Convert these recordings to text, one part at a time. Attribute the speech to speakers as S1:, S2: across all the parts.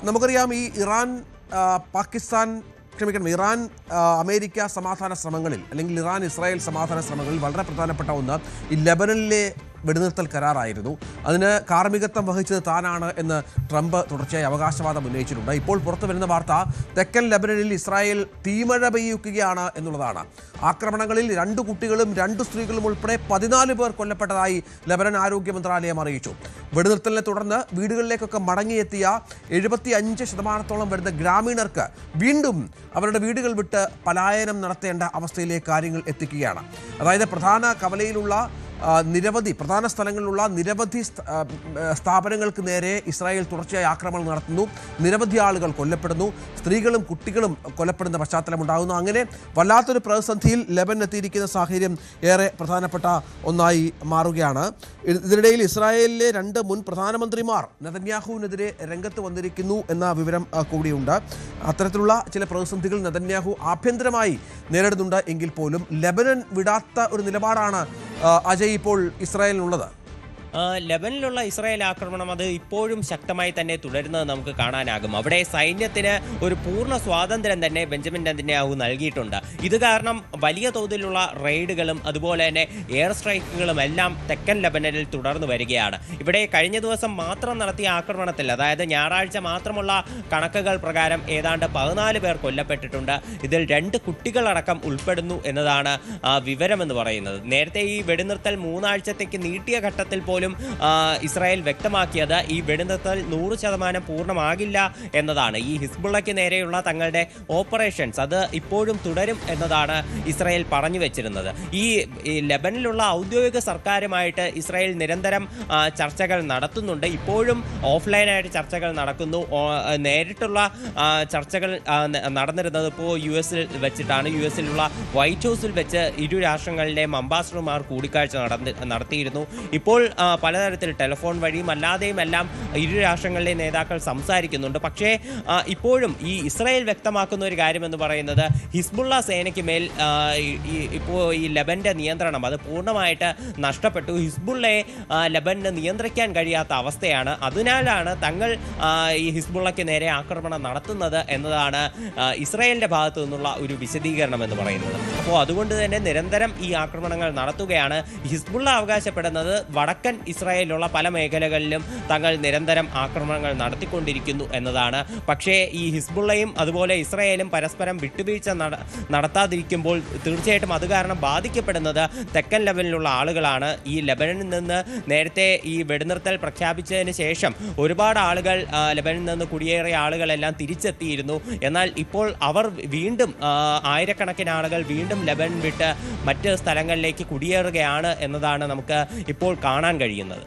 S1: നമുക്കറിയാം ഈ Iran America സമാധാന ശ്രമങ്ങളിൽ അല്ലെങ്കിൽ ഇറാൻ ഇസ്രായേൽ സമാധാന ശ്രമങ്ങളിൽ വളരെ പ്രധാനപ്പെട്ട ഒന്ന് ഈ ലെബനനിലെ വെടിനിർത്തൽ കരാറായിരുന്നു. അതിന് കാർമ്മികത്വം വഹിച്ചത് താനാണ് എന്ന് ട്രംപ് തുടർച്ചയായി അവകാശവാദം ഉന്നയിച്ചിട്ടുണ്ട്. ഇപ്പോൾ പുറത്തു വരുന്ന വാർത്ത തെക്കൻ ലെബനനിൽ ഇസ്രായേൽ തീമഴ പെയ്യുകയാണ് എന്നുള്ളതാണ്. ആക്രമണങ്ങളിൽ 2 കുട്ടികളും 2 സ്ത്രീകളും ഉൾപ്പെടെ 14 പേർ കൊല്ലപ്പെട്ടതായി ലെബനൻ ആരോഗ്യ മന്ത്രാലയം അറിയിച്ചു. വെടിനിർത്തലിനെ തുടർന്ന് വീടുകളിലേക്കൊക്കെ മടങ്ങിയെത്തിയ 75% വരുന്ന ഗ്രാമീണർക്ക് വീണ്ടും അവരുടെ വീടുകൾ വിട്ട് പലായനം നടത്തേണ്ട അവസ്ഥയിലേക്ക് കാര്യങ്ങൾ എത്തിക്കുകയാണ്. അതായത് പ്രധാന കവലയിലുള്ള പ്രധാന സ്ഥലങ്ങളിലുള്ള നിരവധി സ്ഥാപനങ്ങൾക്ക് നേരെ ഇസ്രായേൽ തുടർച്ചയായി ആക്രമണം നടത്തുന്നു. നിരവധി ആളുകൾ കൊല്ലപ്പെടുന്നു. സ്ത്രീകളും കുട്ടികളും കൊല്ലപ്പെടുന്ന പശ്ചാത്തലമുണ്ടാകുന്നു. അങ്ങനെ വല്ലാത്തൊരു പ്രതിസന്ധിയിൽ ലെബനൻ എത്തിയിരിക്കുന്ന സാഹചര്യം ഏറെ പ്രധാനപ്പെട്ട ഒന്നായി മാറുകയാണ്. ഇതിനിടയിൽ ഇസ്രായേലിലെ 2 മുൻ പ്രധാനമന്ത്രിമാർ നെതന്യാഹുവിനെതിരെ രംഗത്ത് വന്നിരിക്കുന്നു എന്ന വിവരം കൂടിയുണ്ട്. അത്തരത്തിലുള്ള ചില പ്രതിസന്ധികൾ നെതന്യാഹു ആഭ്യന്തരമായി നേരിടുന്നുണ്ട് എങ്കിൽ പോലും ലെബനൻ വിടാത്ത ഒരു നിലപാടാണ് അജയ് ഇപ്പോൾ ഇസ്രായേലിനുള്ളത്.
S2: ലെബനിലുള്ള ഇസ്രായേൽ ആക്രമണം അത് ഇപ്പോഴും ശക്തമായി തന്നെ തുടരുന്നത് നമുക്ക് കാണാനാകും. അവിടെ സൈന്യത്തിന് ഒരു പൂർണ്ണ സ്വാതന്ത്ര്യം തന്നെ ബെഞ്ചമിൻ നെതന്യാഹു നൽകിയിട്ടുണ്ട്. ഇത് കാരണം വലിയ തോതിലുള്ള റെയ്ഡുകളും അതുപോലെ തന്നെ എയർ സ്ട്രൈക്കുകളും എല്ലാം തെക്കൻ ലെബനനിൽ തുടർന്നു വരികയാണ്. ഇവിടെ കഴിഞ്ഞ ദിവസം മാത്രം നടത്തിയ ആക്രമണത്തിൽ, അതായത് ഞായറാഴ്ച മാത്രമുള്ള കണക്കുകൾ പ്രകാരം ഏതാണ്ട് 14 പേർ കൊല്ലപ്പെട്ടിട്ടുണ്ട്. ഇതിൽ 2 കുട്ടികളടക്കം ഉൾപ്പെടുന്നു എന്നതാണ് വിവരമെന്ന് പറയുന്നത്. നേരത്തെ ഈ വെടിനിർത്തൽ 3 ആഴ്ചത്തേക്ക് നീട്ടിയ ഘട്ടത്തിൽ പോലും ഇസ്രായേൽ വ്യക്തമാക്കിയത് ഈ വെടിനിർത്തൽ 100% പൂർണ്ണമാകില്ല എന്നതാണ്. ഈ ഹിസ്ബുള്ളയ്ക്ക് നേരെയുള്ള തങ്ങളുടെ ഓപ്പറേഷൻസ് അത് ഇപ്പോഴും തുടരും എന്നതാണ് ഇസ്രായേൽ പറഞ്ഞു വെച്ചിരുന്നത്. ഈ ലെബനിലുള്ള ഔദ്യോഗിക സർക്കാരുമായിട്ട് ഇസ്രായേൽ നിരന്തരം ചർച്ചകൾ നടത്തുന്നുണ്ട്. ഇപ്പോഴും ഓഫ്ലൈനായിട്ട് ചർച്ചകൾ നടക്കുന്നു. നേരിട്ടുള്ള ചർച്ചകൾ നടന്നിരുന്നത് ഇപ്പോൾ US-ൽ വെച്ചിട്ടാണ്. US-ലുള്ള വൈറ്റ് ഹൗസിൽ വെച്ച് ഇരു രാഷ്ട്രങ്ങളിലെയും അംബാസഡർമാർ കൂടിക്കാഴ്ച നടത്തിയിരുന്നു. ഇപ്പോൾ പലതരത്തിൽ ടെലിഫോൺ വഴിയും അല്ലാതെയും എല്ലാം ഇരു രാഷ്ട്രങ്ങളിലെ നേതാക്കൾ സംസാരിക്കുന്നുണ്ട്. പക്ഷേ ഇപ്പോഴും ഈ ഇസ്രായേൽ വ്യക്തമാക്കുന്ന ഒരു കാര്യമെന്ന് പറയുന്നത് ഹിസ്ബുള്ള സേനയ്ക്ക് മേൽ ഇപ്പോൾ ഈ ലെബൻ്റെ നിയന്ത്രണം അത് പൂർണ്ണമായിട്ട് നഷ്ടപ്പെട്ടു. ഹിസ്ബുള്ളയെ ലെബന് നിയന്ത്രിക്കാൻ കഴിയാത്ത അവസ്ഥയാണ്. അതിനാലാണ് തങ്ങൾ ഈ ഹിസ്ബുള്ളയ്ക്ക് നേരെ ആക്രമണം നടത്തുന്നത് എന്നതാണ് ഇസ്രായേലിൻ്റെ ഭാഗത്തു നിന്നുള്ള ഒരു വിശദീകരണം എന്ന് പറയുന്നത്. അപ്പോൾ അതുകൊണ്ട് തന്നെ നിരന്തരം ഈ ആക്രമണങ്ങൾ നടത്തുകയാണ്. ഹിസ്ബുള്ള അവകാശപ്പെടുന്നത് വടക്കൻ ഇസ്രായേലിലുള്ള പല മേഖലകളിലും തങ്ങൾ നിരന്തരം ആക്രമണങ്ങൾ നടത്തിക്കൊണ്ടിരിക്കുന്നു എന്നതാണ്. പക്ഷേ ഈ ഹിസ്ബുള്ളയും അതുപോലെ ഇസ്രായേലും പരസ്പരം വിട്ടുവീഴ്ച നടത്താതിരിക്കുമ്പോൾ തീർച്ചയായിട്ടും അത് കാരണം ബാധിക്കപ്പെടുന്നത് തെക്കൻ ലെബനിലുള്ള ആളുകളാണ്. ഈ ലെബനിൽ നിന്ന് നേരത്തെ ഈ വെടിനിർത്തൽ പ്രഖ്യാപിച്ചതിന് ശേഷം ഒരുപാട് ആളുകൾ ലെബനിൽ നിന്ന് കുടിയേറിയ ആളുകളെല്ലാം തിരിച്ചെത്തിയിരുന്നു. എന്നാൽ ഇപ്പോൾ അവർ വീണ്ടും ആയിരക്കണക്കിന് ആളുകൾ വീണ്ടും ലെബൻ വിട്ട് മറ്റ് സ്ഥലങ്ങളിലേക്ക് കുടിയേറുകയാണ് എന്നതാണ് നമുക്ക് ഇപ്പോൾ കാണാൻ കഴിയുന്നത്.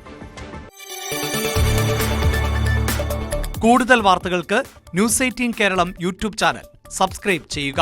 S3: കൂടുതൽ വാർത്തകൾക്ക് News 18 Keralam YouTube channel subscribe ചെയ്യുക.